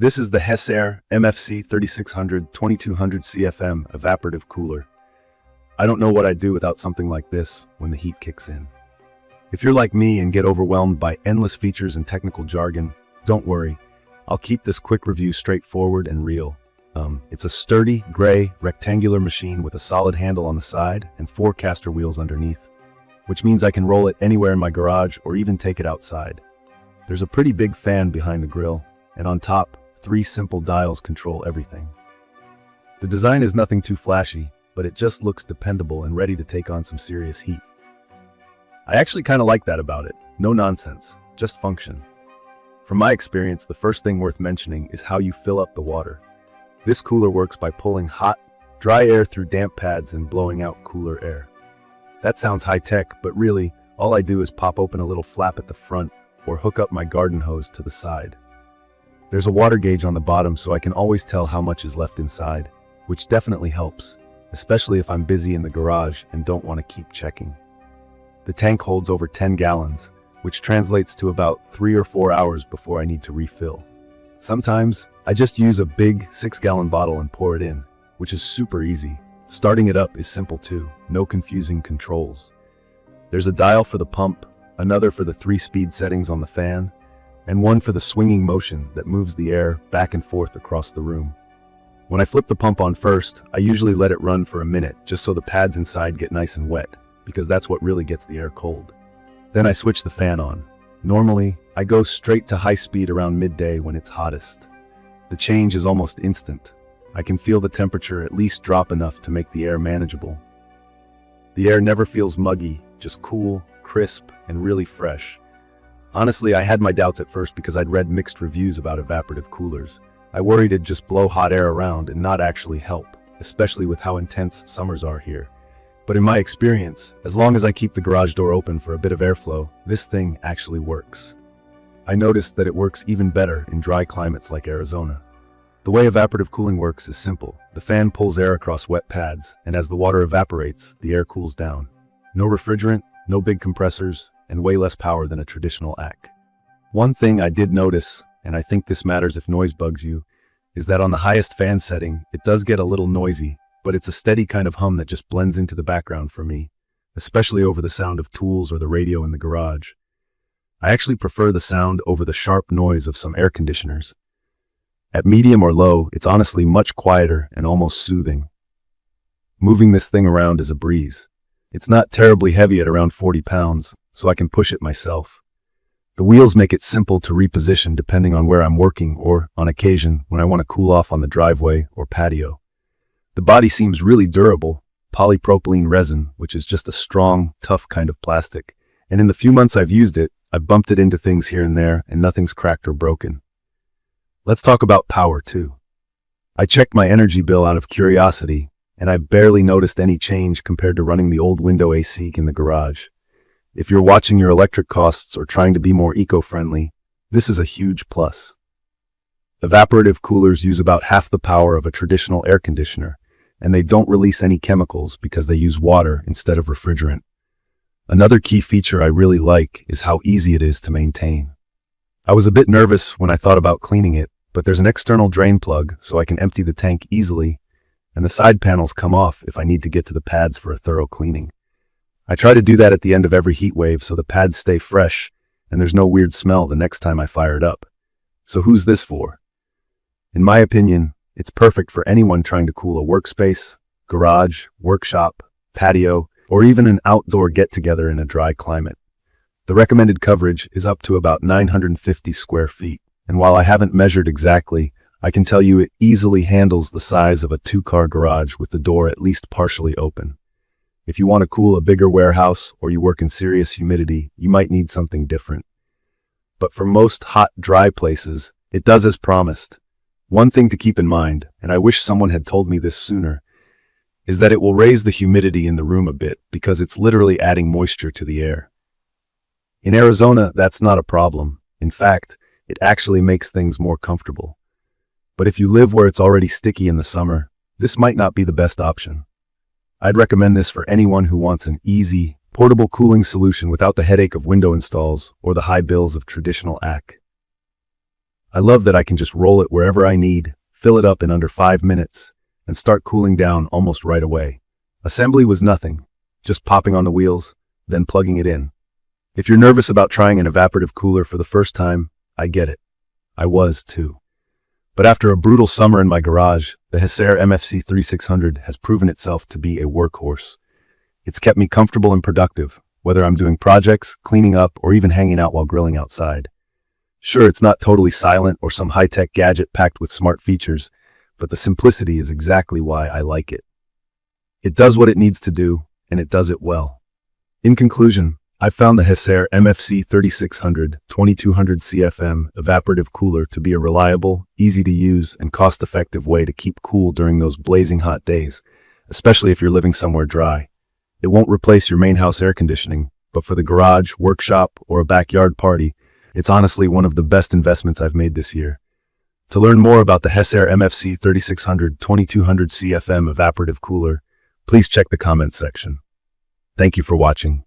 This is the Hessaire MFC3600 2200CFM Evaporative Cooler. I don't know what I'd do without something like this when the heat kicks in. If you're like me and get overwhelmed by endless features and technical jargon, don't worry. I'll keep this quick review straightforward and real. It's a sturdy, gray, rectangular machine with a solid handle on the side and 4 caster wheels underneath, which means I can roll it anywhere in my garage or even take it outside. There's a pretty big fan behind the grill, and on top, 3 simple dials control everything. The design is nothing too flashy, but it just looks dependable and ready to take on some serious heat. I actually kind of like that about it. No nonsense, just function. From my experience, the first thing worth mentioning is how you fill up the water. This cooler works by pulling hot, dry air through damp pads and blowing out cooler air. That sounds high-tech, but really, all I do is pop open a little flap at the front or hook up my garden hose to the side. There's a water gauge on the bottom so I can always tell how much is left inside, which definitely helps, especially if I'm busy in the garage and don't want to keep checking. The tank holds over 10 gallons, which translates to about 3 or 4 hours before I need to refill. Sometimes, I just use a big 6-gallon bottle and pour it in, which is super easy. Starting it up is simple too, no confusing controls. There's a dial for the pump, another for the 3-speed settings on the fan, and one for the swinging motion that moves the air back and forth across the room. When I flip the pump on first, I usually let it run for a minute just so the pads inside get nice and wet, because that's what really gets the air cold. Then I switch the fan on. Normally, I go straight to high speed around midday when it's hottest. The change is almost instant. I can feel the temperature at least drop enough to make the air manageable. The air never feels muggy, just cool, crisp, and really fresh. Honestly, I had my doubts at first because I'd read mixed reviews about evaporative coolers. I worried it'd just blow hot air around and not actually help, especially with how intense summers are here. But in my experience, as long as I keep the garage door open for a bit of airflow, this thing actually works. I noticed that it works even better in dry climates like Arizona. The way evaporative cooling works is simple. The fan pulls air across wet pads, and as the water evaporates, the air cools down. No refrigerant, no big compressors, and way less power than a traditional AC. One thing I did notice, and I think this matters if noise bugs you, is that on the highest fan setting, it does get a little noisy, but it's a steady kind of hum that just blends into the background for me, especially over the sound of tools or the radio in the garage. I actually prefer the sound over the sharp noise of some air conditioners. At medium or low, it's honestly much quieter and almost soothing. Moving this thing around is a breeze. It's not terribly heavy at around 40 pounds, so I can push it myself. The wheels make it simple to reposition depending on where I'm working or, on occasion, when I want to cool off on the driveway or patio. The body seems really durable, polypropylene resin, which is just a strong, tough kind of plastic. And in the few months I've used it, I've bumped it into things here and there, and nothing's cracked or broken. Let's talk about power, too. I checked my energy bill out of curiosity, and I barely noticed any change compared to running the old window AC in the garage. If you're watching your electric costs or trying to be more eco-friendly, this is a huge plus. Evaporative coolers use about half the power of a traditional air conditioner, and they don't release any chemicals because they use water instead of refrigerant. Another key feature I really like is how easy it is to maintain. I was a bit nervous when I thought about cleaning it, but there's an external drain plug so I can empty the tank easily, and the side panels come off if I need to get to the pads for a thorough cleaning. I try to do that at the end of every heat wave so the pads stay fresh and there's no weird smell the next time I fire it up. So who's this for? In my opinion, it's perfect for anyone trying to cool a workspace, garage, workshop, patio, or even an outdoor get-together in a dry climate. The recommended coverage is up to about 950 square feet, and while I haven't measured exactly, I can tell you it easily handles the size of a 2-car garage with the door at least partially open. If you want to cool a bigger warehouse or you work in serious humidity, you might need something different. But for most hot, dry places, it does as promised. One thing to keep in mind, and I wish someone had told me this sooner, is that it will raise the humidity in the room a bit because it's literally adding moisture to the air. In Arizona, that's not a problem. In fact, it actually makes things more comfortable. But if you live where it's already sticky in the summer, this might not be the best option. I'd recommend this for anyone who wants an easy, portable cooling solution without the headache of window installs or the high bills of traditional AC. I love that I can just roll it wherever I need, fill it up in under 5 minutes, and start cooling down almost right away. Assembly was nothing, just popping on the wheels, then plugging it in. If you're nervous about trying an evaporative cooler for the first time, I get it. I was too. But after a brutal summer in my garage, the Hessaire MFC3600 has proven itself to be a workhorse. It's kept me comfortable and productive, whether I'm doing projects, cleaning up, or even hanging out while grilling outside. Sure, it's not totally silent or some high-tech gadget packed with smart features, but the simplicity is exactly why I like it. It does what it needs to do, and it does it well. In conclusion, I found the Hessaire MFC3600 2200CFM Evaporative Cooler to be a reliable, easy-to-use, and cost-effective way to keep cool during those blazing hot days, especially if you're living somewhere dry. It won't replace your main house air conditioning, but for the garage, workshop, or a backyard party, it's honestly one of the best investments I've made this year. To learn more about the Hessaire MFC3600 2200CFM Evaporative Cooler, please check the comments section. Thank you for watching.